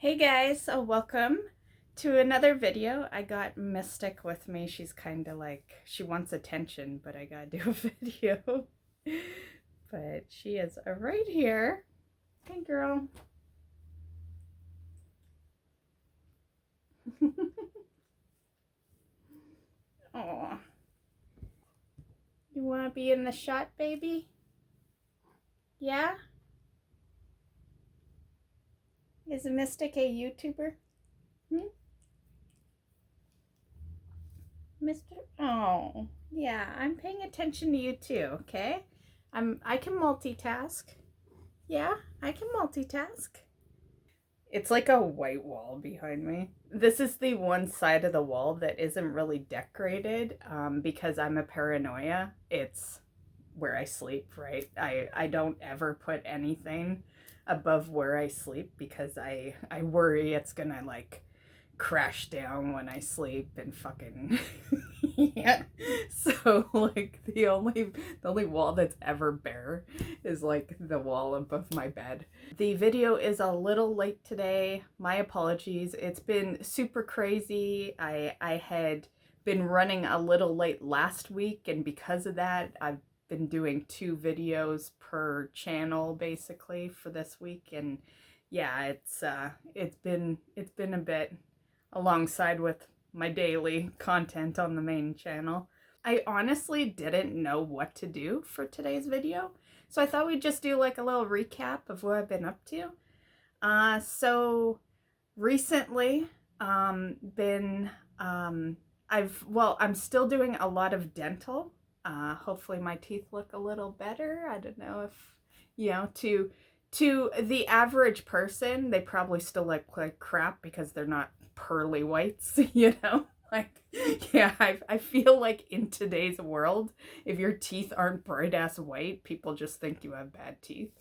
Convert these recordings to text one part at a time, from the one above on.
Hey guys, welcome to another video. I got Mystic with me. She's kind of like, she wants attention, but I gotta do a video. But she is right here. Hey girl. Oh, you want to be in the shot, baby? Yeah? Is Mystic a YouTuber? Hmm? Mr. Oh, yeah, I'm paying attention to you too, okay? I can multitask. Yeah, I can multitask. It's like a white wall behind me. This is the one side of the wall that isn't really decorated because I'm a paranoia. It's where I sleep, right? I don't ever put anything above where I sleep because I worry it's gonna like crash down when I sleep and fucking yeah. So like the only wall that's ever bare is like the wall above my bed. The video is a little late today. My apologies. It's been super crazy. I had been running a little late last week, and because of that, I've been doing 2 videos per channel basically for this week, and yeah, it's been a bit alongside with my daily content on the main channel. I honestly didn't know what to do for today's video, so I thought we'd just do like a little recap of what I've been up to. So recently, been I'm still doing a lot of dental. Hopefully my teeth look a little better. I don't know if, to the average person, they probably still look like crap because they're not pearly whites, Like, yeah, I feel like in today's world, if your teeth aren't bright ass white, people just think you have bad teeth.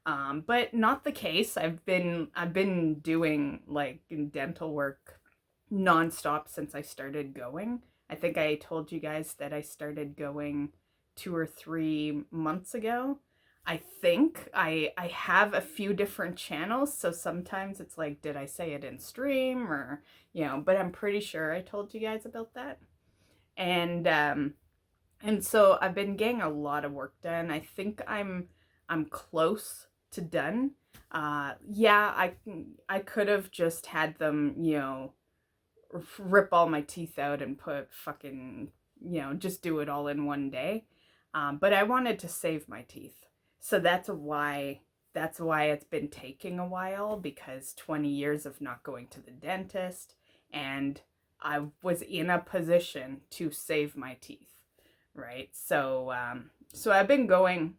But not the case. I've been doing like dental work nonstop since I started going. I think I told you guys that I started going 2 or 3 months ago. I think I have a few different channels, so sometimes it's like, did I say it in stream or, but I'm pretty sure I told you guys about that. And so I've been getting a lot of work done. I think I'm close to done. Yeah, I could have just had them, rip all my teeth out and put fucking, just do it all in one day. But I wanted to save my teeth. So that's why it's been taking a while, because 20 years of not going to the dentist, and I was in a position to save my teeth, right? So I've been going,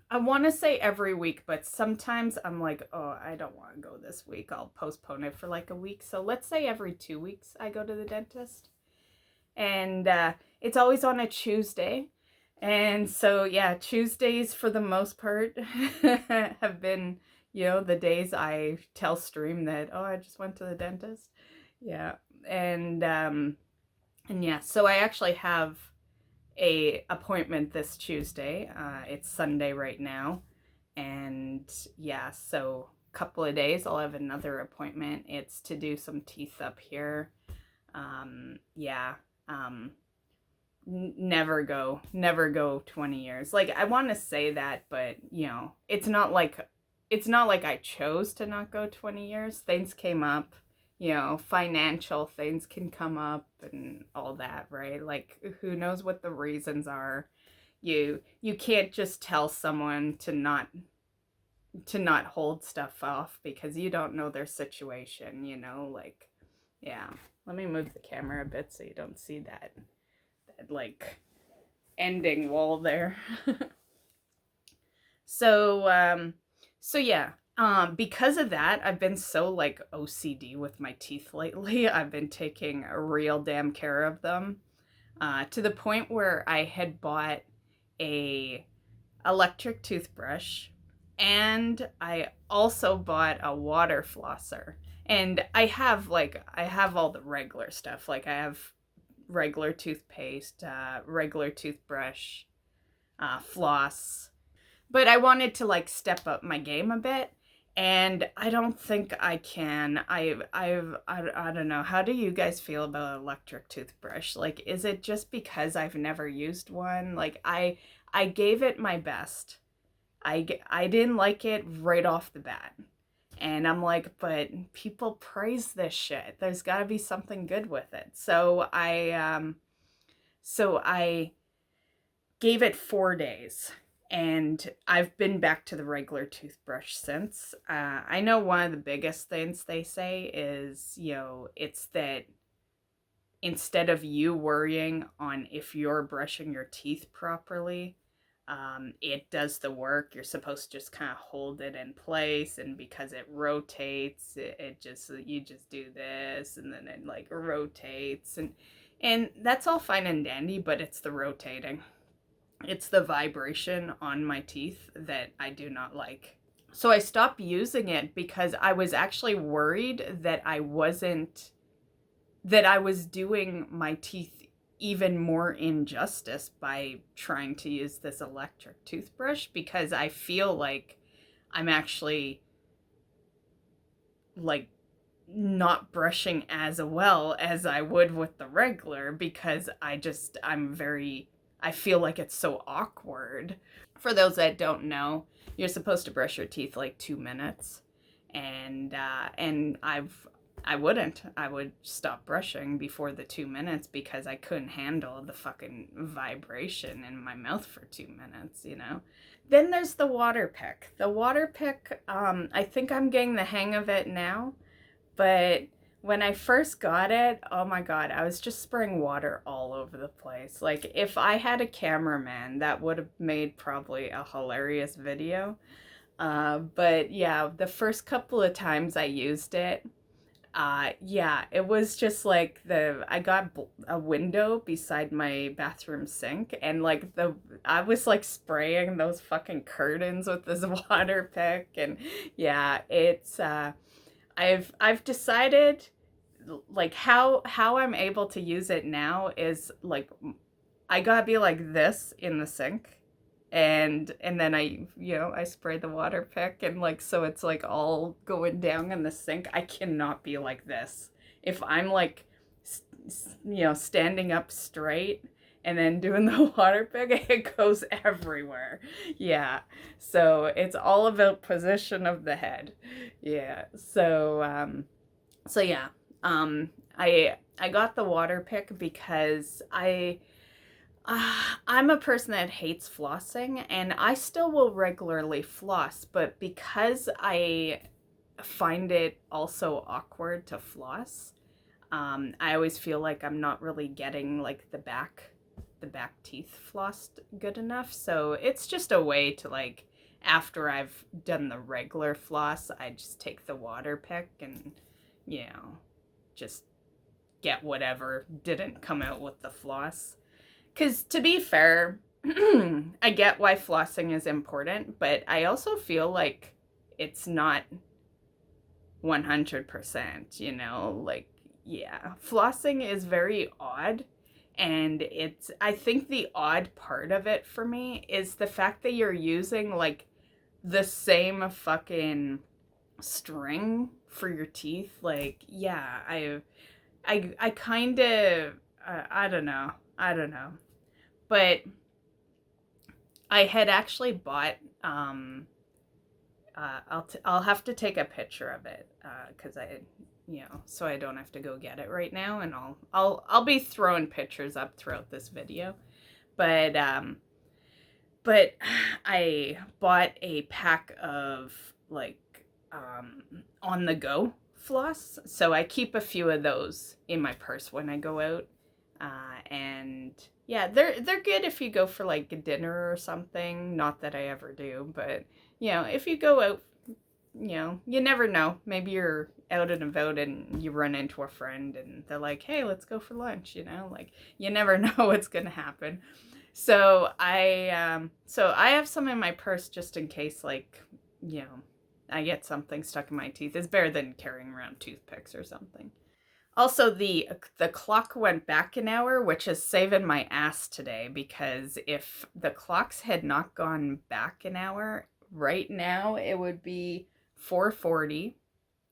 I want to say every week, but sometimes I'm like, oh, I don't want to go this week. I'll postpone it for like a week. So let's say every 2 weeks I go to the dentist. And it's always on a Tuesday. And so, yeah, Tuesdays for the most part have been, the days I tell stream that, oh, I just went to the dentist. Yeah. And yeah, so I actually have a appointment this Tuesday. It's Sunday right now, and yeah, so a couple of days I'll have another appointment. It's to do some teeth up here. Yeah. Never go 20 years. Like, I want to say that, but it's not like I chose to not go 20 years. Things came up, financial things can come up and all that, right? Like, who knows what the reasons are. You can't just tell someone to not hold stuff off because you don't know their situation, like, yeah. Let me move the camera a bit so you don't see that like ending wall there. So yeah, because of that, I've been so like OCD with my teeth lately. I've been taking a real damn care of them, to the point where I had bought a electric toothbrush, and I also bought a water flosser. And I have all the regular stuff. Like, I have regular toothpaste, regular toothbrush, floss. But I wanted to like step up my game a bit. And I don't think I can. I don't know. How do you guys feel about electric toothbrush? Like, is it just because I've never used one? Like, I gave it my best. I didn't like it right off the bat. And I'm like, but people praise this shit. There's got to be something good with it. So I gave it 4 days, and I've been back to the regular toothbrush since. I know one of the biggest things they say is, it's that instead of you worrying on if you're brushing your teeth properly, it does the work. You're supposed to just kind of hold it in place, and because it rotates, you just do this, and then it like rotates, and that's all fine and dandy, but it's the rotating. It's the vibration on my teeth that I do not like. So I stopped using it because I was actually worried that I was doing my teeth even more injustice by trying to use this electric toothbrush, because I feel like I'm actually like not brushing as well as I would with the regular, because I feel like it's so awkward. For those that don't know, you're supposed to brush your teeth like 2 minutes, and I wouldn't. I would stop brushing before the 2 minutes because I couldn't handle the fucking vibration in my mouth for 2 minutes. Then there's the water pick. The water pick, I think I'm getting the hang of it now, but when I first got it, oh my God, I was just spraying water all over the place. Like, if I had a cameraman, that would have made probably a hilarious video. But yeah, the first couple of times I used it, yeah, it was just like I got a window beside my bathroom sink, and like I was like spraying those fucking curtains with this water pick, and yeah, I've decided, like, how I'm able to use it now is like I gotta be like this in the sink, and then I spray the water pick, and like, so it's like all going down in the sink. I cannot be like this. If I'm like standing up straight and then doing the water pick, it goes everywhere. Yeah, so it's all about position of the head. Yeah, so yeah, I got the water pick because I'm a person that hates flossing, and I still will regularly floss, but because I find it also awkward to floss, I always feel like I'm not really getting like the back teeth flossed good enough. So it's just a way to, like, after I've done the regular floss, I just take the water pick and, just get whatever didn't come out with the floss. Because to be fair, I get why flossing is important, but I also feel like it's not 100%, like, yeah. Flossing is very odd, and I think the odd part of it for me is the fact that you're using, like, the same fucking string for your teeth. Like, yeah, I kind of, I don't know. But I had actually bought, I'll have to take a picture of it, because so I don't have to go get it right now, and I'll be throwing pictures up throughout this video. But I bought a pack of, like, on the go floss, so I keep a few of those in my purse when I go out. And yeah, they're good if you go for like a dinner or something. Not that I ever do, but if you go out, you never know. Maybe you're out and about and you run into a friend and they're like, "Hey, let's go for lunch." Like, you never know what's gonna happen. So I have some in my purse just in case, like, I get something stuck in my teeth. It's better than carrying around toothpicks or something. Also, the clock went back an hour, which is saving my ass today, because if the clocks had not gone back an hour, right now it would be 4:40.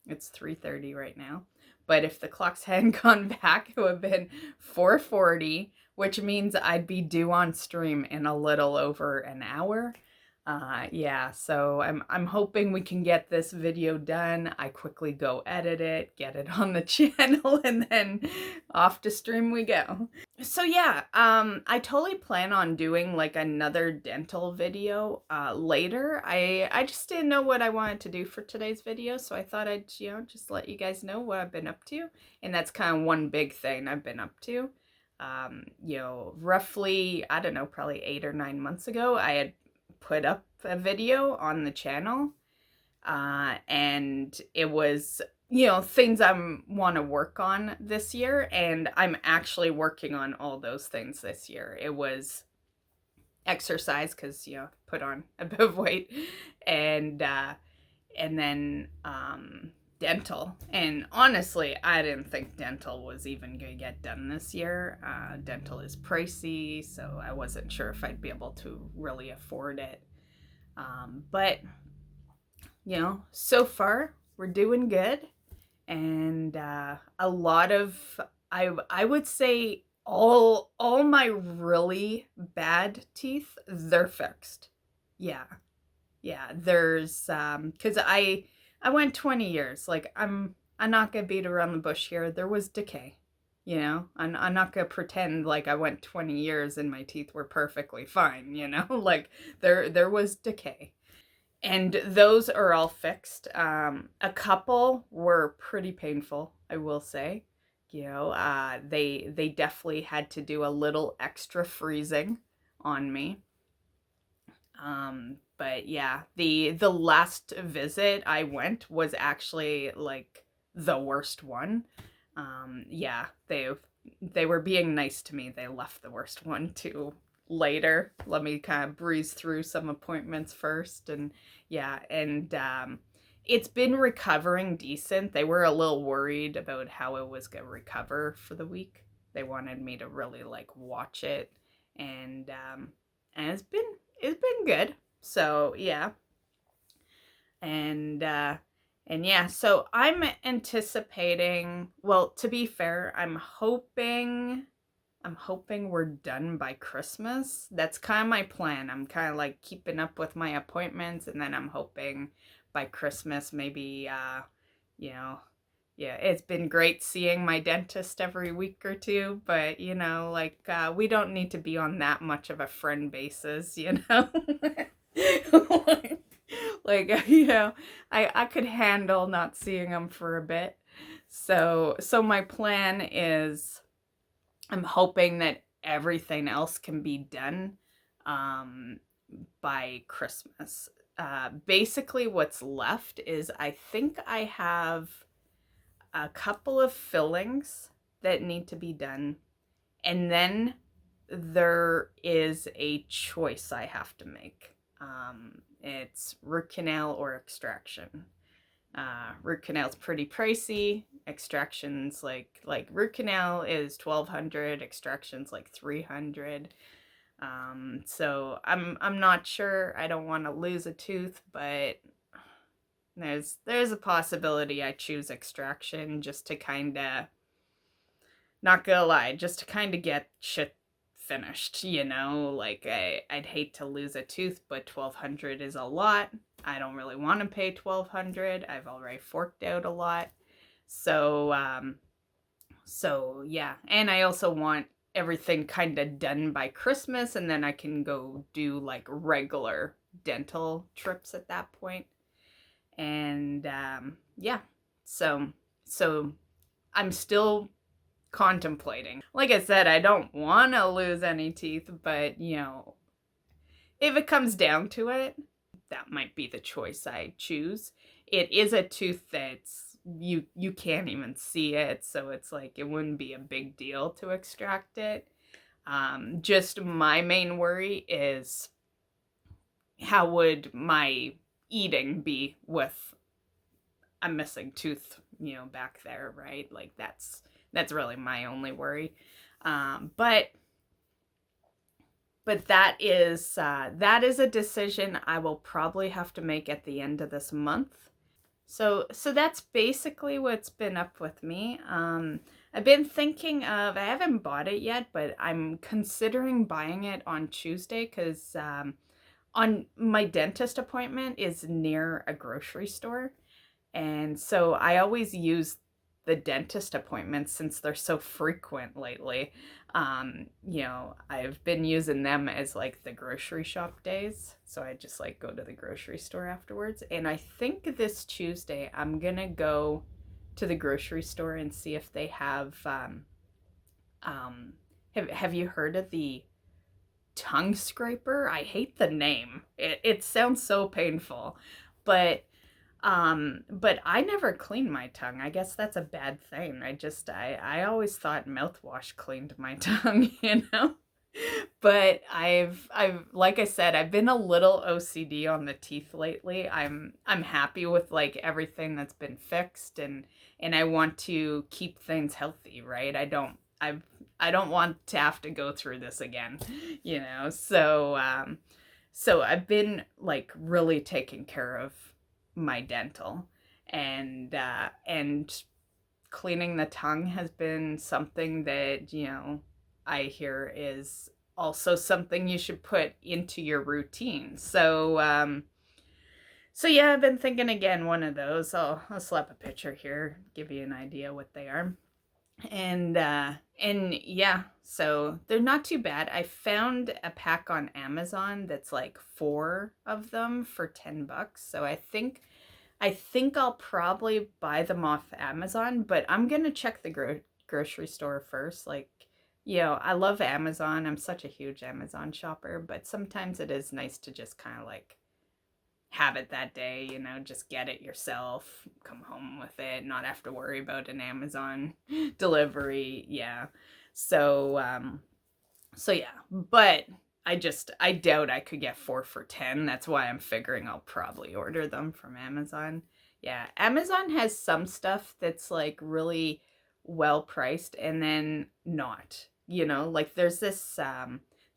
It's 3:30 right now. But if the clocks hadn't gone back, it would have been 4:40, which means I'd be due on stream in a little over an hour. Yeah, so I'm hoping we can get this video done. I quickly go edit it, get it on the channel, and then off to stream we go. So yeah, I totally plan on doing like another dental video later. I just didn't know what I wanted to do for today's video, so I thought I'd, just let you guys know what I've been up to. And that's kind of one big thing I've been up to. Roughly, I don't know, probably 8 or 9 months ago, I had put up a video on the channel, and it was things I want to work on this year, and I'm actually working on all those things this year. It was exercise, because put on a bit of weight, and then dental. And honestly, I didn't think dental was even gonna get done this year. Dental is pricey, so I wasn't sure if I'd be able to really afford it. But so far we're doing good, and a lot of, I would say, all my really bad teeth, they're fixed. Yeah, there's because I went 20 years. Like, I'm not gonna beat around the bush here. There was decay. I'm not gonna pretend like I went 20 years and my teeth were perfectly fine. Like, there was decay. And those are all fixed. A couple were pretty painful, I will say. They definitely had to do a little extra freezing on me. But yeah, the last visit I went was actually like the worst one. Yeah, they were being nice to me. They left the worst one to later. Let me kind of breeze through some appointments first, and yeah, and it's been recovering decent. They were a little worried about how it was gonna recover for the week. They wanted me to really like watch it, and it's been good. So yeah, and yeah, so I'm anticipating, well, to be fair, I'm hoping we're done by Christmas. That's kind of my plan. I'm kind of like keeping up with my appointments, and then I'm hoping by Christmas, maybe, yeah, it's been great seeing my dentist every week or two, but, like, we don't need to be on that much of a friend basis, like, I could handle not seeing him for a bit. So my plan is, I'm hoping that everything else can be done by Christmas. Basically, what's left is, I think I have a couple of fillings that need to be done, and then there is a choice I have to make. It's root canal or extraction. Root canal's pretty pricey. Extractions, like root canal is $1,200. Extraction's like $300. So I'm not sure. I don't want to lose a tooth, but there's a possibility I choose extraction, just to kind of, not gonna lie, just to kind of get shit finished. Like, I'd hate to lose a tooth, but $1,200 is a lot. I don't really want to pay $1,200. I've already forked out a lot. So yeah, and I also want everything kind of done by Christmas, and then I can go do like regular dental trips at that point. And yeah, so I'm still contemplating. Like I said, I don't want to lose any teeth, but if it comes down to it, that might be the choice I choose. It is a tooth that's, you can't even see it, so it's like, it wouldn't be a big deal to extract it. Just my main worry is, how would my eating be with a missing tooth, back there, right? Like, that's really my only worry. But that is a decision I will probably have to make at the end of this month. So that's basically what's been up with me. I've been thinking of, I haven't bought it yet, but I'm considering buying it on Tuesday because on my dentist appointment is near a grocery store. And so I always use the dentist appointments since they're so frequent lately. I've been using them as like the grocery shop days. So I just like go to the grocery store afterwards. And I think this Tuesday I'm gonna go to the grocery store and see if they um have you heard of the tongue scraper? I hate the name. It sounds so painful. But I never clean my tongue. I guess that's a bad thing. I always thought mouthwash cleaned my tongue, you know? But I've like I said, I've been a little OCD on the teeth lately. I'm happy with like everything that's been fixed, and I want to keep things healthy, right? I don't want to have to go through this again, you know? So I've been like really taking care of my dental, and cleaning the tongue has been something that, I hear is also something you should put into your routine. So yeah, I've been thinking again one of those. I'll slap a picture here, give you an idea what they are. And yeah, so they're not too bad. I found a pack on Amazon that's like 4 of them for $10. So I think I'll probably buy them off Amazon, but I'm gonna check the grocery store first. Like, I love Amazon. I'm such a huge Amazon shopper, but sometimes it is nice to just kind of like have it that day, just get it yourself, come home with it, not have to worry about an Amazon delivery. Yeah. So yeah, but I doubt I could get 4 for 10. That's why I'm figuring I'll probably order them from Amazon. Yeah, Amazon has some stuff that's like really well priced and then not. Like there's this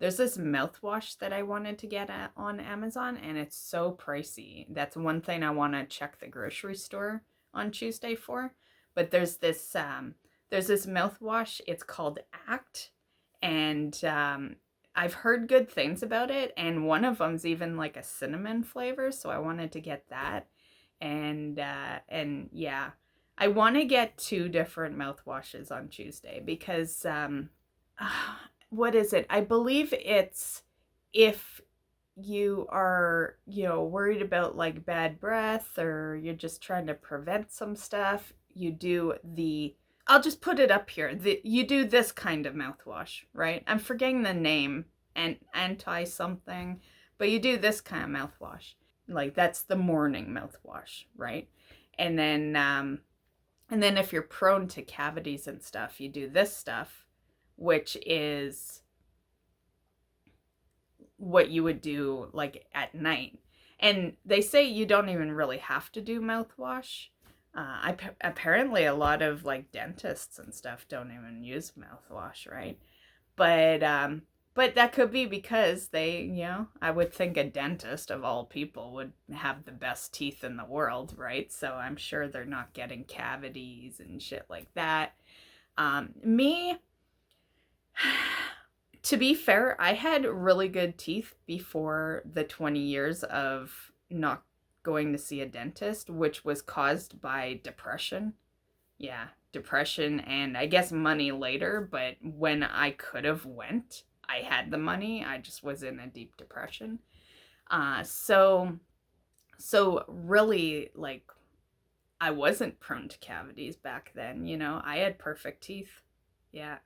mouthwash that I wanted to get on Amazon, and it's so pricey. That's one thing I want to check the grocery store on Tuesday for. But there's this mouthwash. It's called Act, and I've heard good things about it, and one of them's even like a cinnamon flavor, so I wanted to get that. And yeah, I want to get 2 different mouthwashes on Tuesday because what is it? I believe it's if you are, worried about like bad breath, or you're just trying to prevent some stuff, you do I'll just put it up here. You do this kind of mouthwash, right? I'm forgetting the name, and anti something, but you do this kind of mouthwash. Like that's the morning mouthwash, right? And then if you're prone to cavities and stuff, you do this stuff, which is what you would do like at night. And they say you don't even really have to do mouthwash. Apparently a lot of like dentists and stuff don't even use mouthwash, right? But that could be because I would think a dentist of all people would have the best teeth in the world, right? So I'm sure they're not getting cavities and shit like that. Me, to be fair, I had really good teeth before the 20 years of not going to see a dentist, which was caused by depression. Yeah, depression and I guess money later, but when I could have went, I had the money. I just was in a deep depression. So really, like, I wasn't prone to cavities back then, I had perfect teeth. Yeah.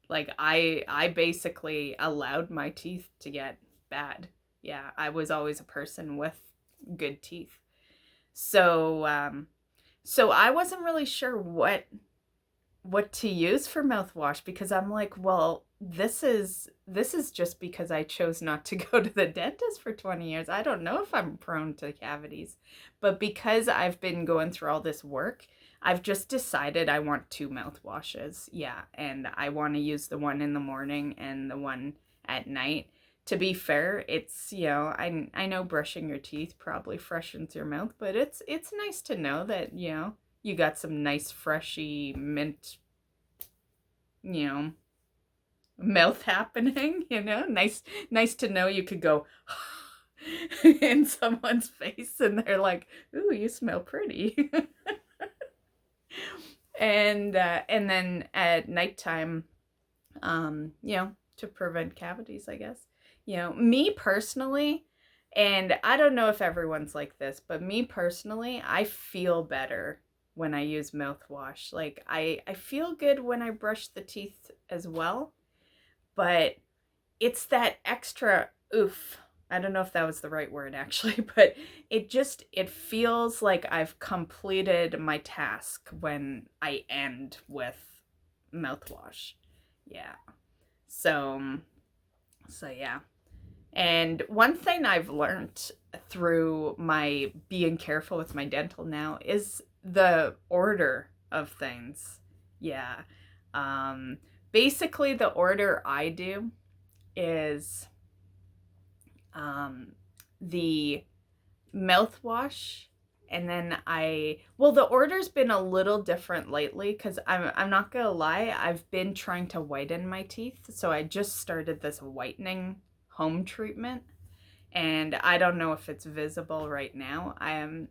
Like I basically allowed my teeth to get bad. Yeah, I was always a person with good teeth. So I wasn't really sure what to use for mouthwash, because I'm like, well, this is just because I chose not to go to the dentist for 20 years. I don't know if I'm prone to cavities. But because I've been going through all this work, I've just decided I want 2 mouthwashes. Yeah, and I want to use the one in the morning and the one at night to be fair, it's, I know brushing your teeth probably freshens your mouth, but it's nice to know that, you got some nice freshy mint, mouth happening, nice to know you could go in someone's face and they're like, ooh, you smell pretty. And then at nighttime, to prevent cavities, I guess. Me personally, and I don't know if everyone's like this, but me personally, I feel better when I use mouthwash. Like, I feel good when I brush the teeth as well, but it's that extra oof. I don't know if that was the right word actually, but it feels like I've completed my task when I end with mouthwash. Yeah. So yeah. And one thing I've learned through my being careful with my dental now is the order of things. Yeah. Um, Basically, the order I do is the mouthwash, and then the order's been a little different lately because I'm not gonna lie, I've been trying to whiten my teeth, so I just started this whitening home treatment, and I don't know if it's visible right now. I am,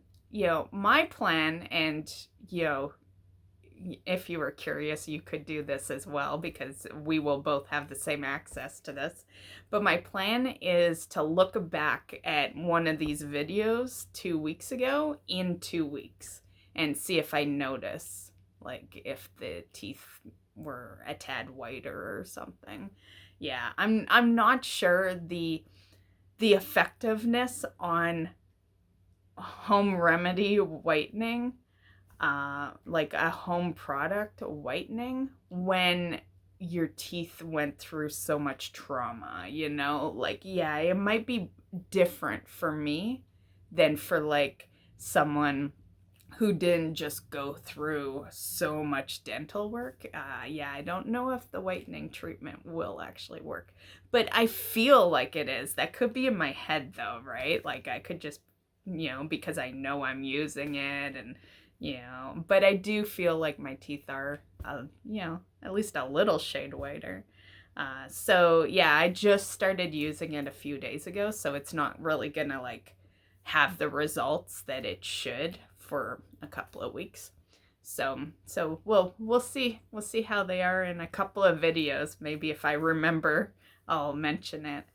my plan, and if you were curious, you could do this as well because we will both have the same access to this. But my plan is to look back at one of these videos 2 weeks ago in 2 weeks and see if I notice, like, if the teeth were a tad whiter or something. Yeah, I'm not sure the effectiveness on home remedy whitening, like a home product whitening, when your teeth went through so much trauma, like, yeah, it might be different for me than for like someone who didn't just go through so much dental work. Yeah, I don't know if the whitening treatment will actually work, but I feel like it is. That could be in my head though, right? Like I could just, because I know I'm using it, and but I do feel like my teeth are, at least a little shade whiter. So yeah, I just started using it a few days ago, so it's not really gonna like have the results that it should for a couple of weeks. So we'll see how they are in a couple of videos. Maybe if I remember, I'll mention it.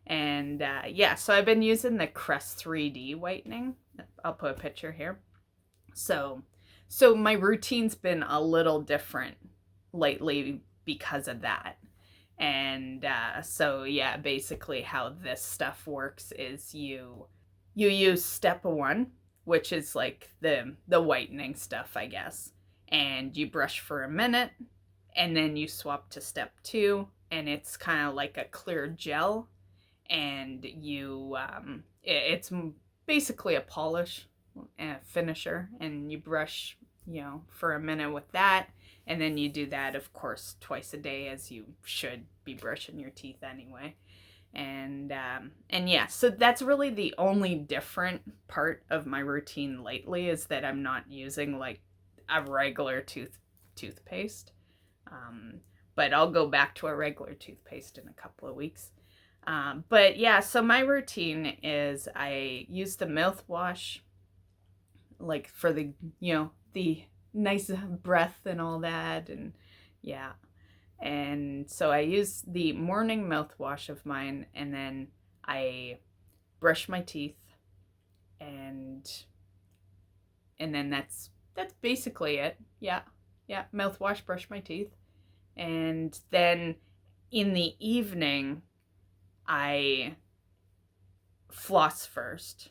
And yeah, so I've been using the Crest 3D whitening. I'll put a picture here. So my routine's been a little different lately because of that. And so yeah, basically how this stuff works is you use step 1, which is like the whitening stuff, I guess. And you brush for a minute, and then you swap to step 2, and it's kind of like a clear gel, and it's basically a polish finisher, and you brush, for a minute with that, and then you do that, of course, twice a day, as you should be brushing your teeth anyway. And yeah, so that's really the only different part of my routine lately, is that I'm not using like a regular toothpaste. But I'll go back to a regular toothpaste in a couple of weeks. But yeah, so my routine is I use the mouthwash, like for the, the nice breath and all that, and yeah. And so I use the morning mouthwash of mine, and then I brush my teeth, and then that's basically it. Yeah. Mouthwash, brush my teeth. And then in the evening, I floss first.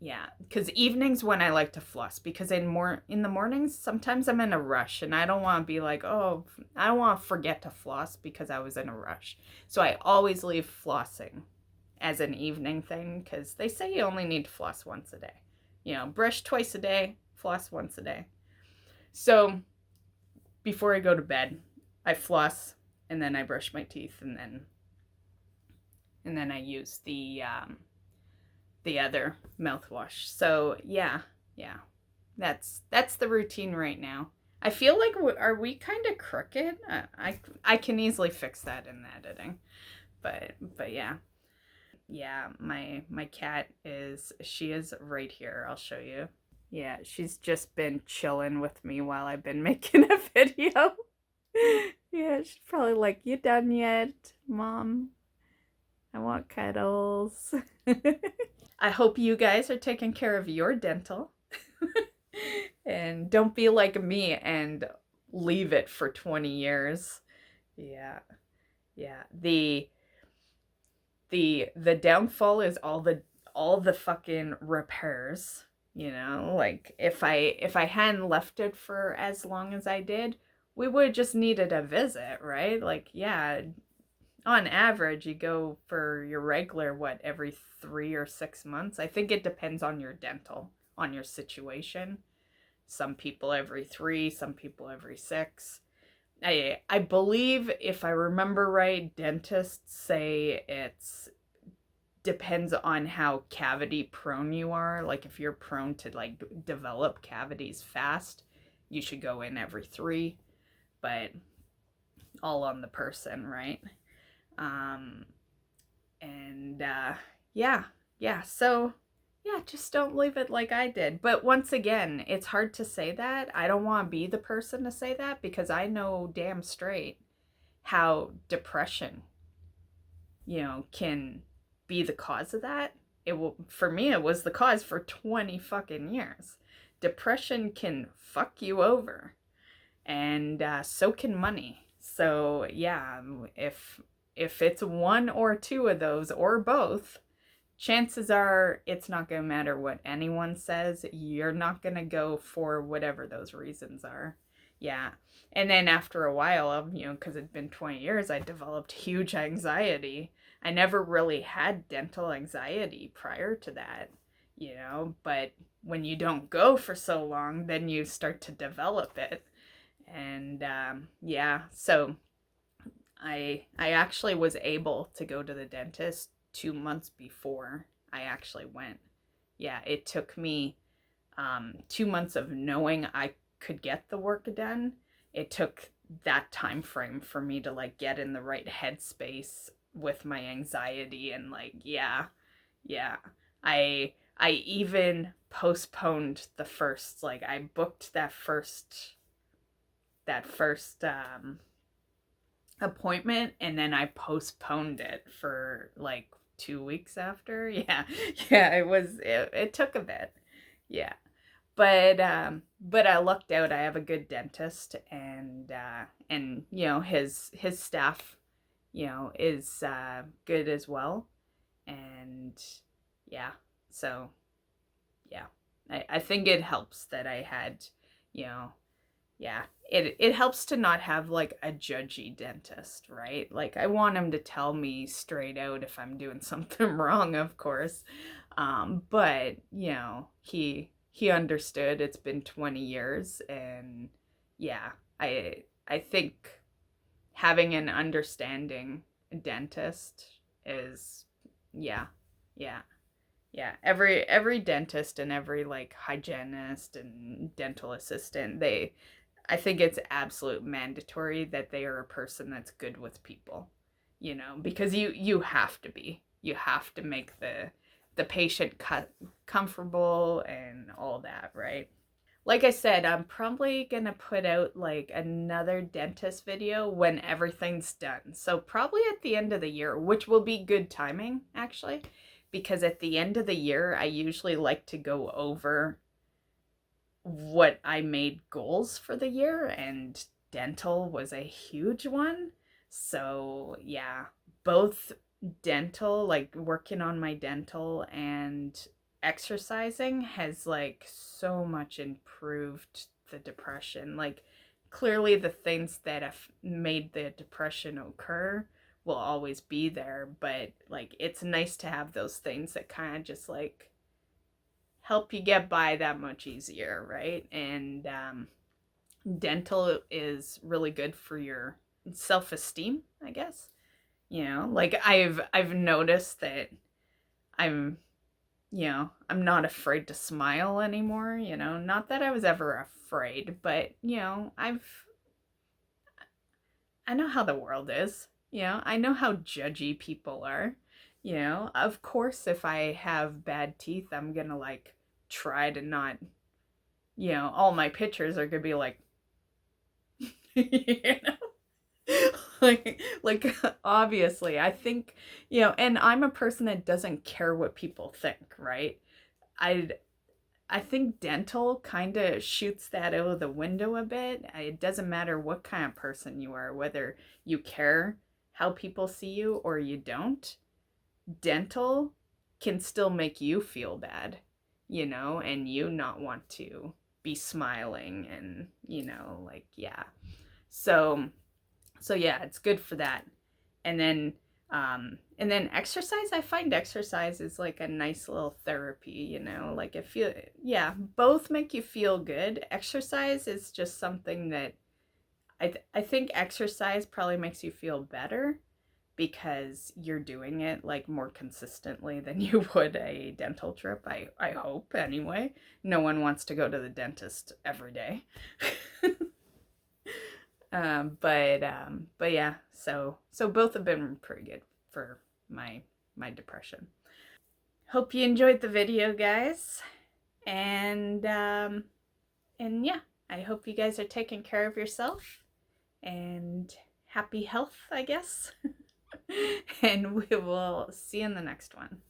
Yeah, because evenings when I like to floss, because in the mornings sometimes I'm in a rush, and I don't want to be like, oh, I don't want to forget to floss because I was in a rush. So I always leave flossing as an evening thing, because they say you only need to floss once a day. Brush twice a day, floss once a day. So before I go to bed, I floss, and then I brush my teeth, and and then I use the other mouthwash. So yeah, that's the routine right now. I feel like are we kind of crooked? I can easily fix that in the editing, but yeah. My cat she is right here. I'll show you. Yeah, she's just been chilling with me while I've been making a video. Yeah, she's probably like, you done yet, Mom? I want cuddles. I hope you guys are taking care of your dental. And don't be like me and leave it for 20 years. Yeah. Yeah. The downfall is all the fucking repairs, you know? Like if I hadn't left it for as long as I did, we would have just needed a visit, right? Like, yeah, on average, you go for your regular, every 3 or 6 months? I think it depends on your dental, on your situation. Some people every 3, some people every 6. I believe, if I remember right, dentists say it's depends on how cavity prone you are. Like if you're prone to like develop cavities fast, you should go in every 3, but all on the person, right? And yeah, so yeah, just don't leave it like I did. But once again, it's hard to say that. I don't want to be the person to say that, because I know damn straight how depression, can be the cause of that. For me, it was the cause for 20 fucking years. Depression can fuck you over, and so can money. So yeah, if it's one or two of those or both, chances are it's not going to matter what anyone says. You're not going to go for whatever those reasons are. Yeah. And then after a while, because it'd been 20 years, I developed huge anxiety. I never really had dental anxiety prior to that, but when you don't go for so long, then you start to develop it. And yeah, so I actually was able to go to the dentist 2 months before I actually went. Yeah, it took me 2 months of knowing I could get the work done. It took that time frame for me to like get in the right headspace with my anxiety, and like yeah. I even postponed the first, like I booked that first appointment, and then I postponed it for like 2 weeks after. Yeah. It took a bit. Yeah. But I lucked out. I have a good dentist, and his staff, is good as well. And yeah. So yeah. I think it helps that I had, yeah, it helps to not have like a judgy dentist, right? Like I want him to tell me straight out if I'm doing something wrong, of course. But he understood. It's been 20 years, and yeah, I think having an understanding dentist is, yeah. Every dentist and every like hygienist and dental assistant, I think it's absolute mandatory that they are a person that's good with people, because you have to be. You have to make the patient comfortable and all that, right? Like I said, I'm probably gonna put out like another dentist video when everything's done. So probably at the end of the year, which will be good timing actually, because at the end of the year, I usually like to go over what I made goals for the year, and dental was a huge one. So yeah, both dental, like working on my dental, and exercising has like so much improved the depression. Like clearly the things that have made the depression occur will always be there, but like it's nice to have those things that kind of just like help you get by that much easier, right? And dental is really good for your self-esteem, I guess. You know, like I've noticed that I'm, I'm not afraid to smile anymore, not that I was ever afraid, but I know how the world is. I know how judgy people are. Of course, if I have bad teeth, I'm gonna like try to not, all my pictures are gonna be like, you like obviously, I think, and I'm a person that doesn't care what people think, right? I I think dental kind of shoots that out of the window a bit. It doesn't matter what kind of person you are, whether you care how people see you or you don't. Dental can still make you feel bad, and you not want to be smiling and, like, yeah. So, so yeah, it's good for that. And then exercise, I find exercise is like a nice little therapy, like if you, yeah, both make you feel good. Exercise is just something that I think exercise probably makes you feel better because you're doing it like more consistently than you would a dental trip. I hope anyway. No one wants to go to the dentist every day. But yeah, so both have been pretty good for my depression. Hope you enjoyed the video, guys, and yeah, I hope you guys are taking care of yourself and happy health, I guess. And we will see you in the next one.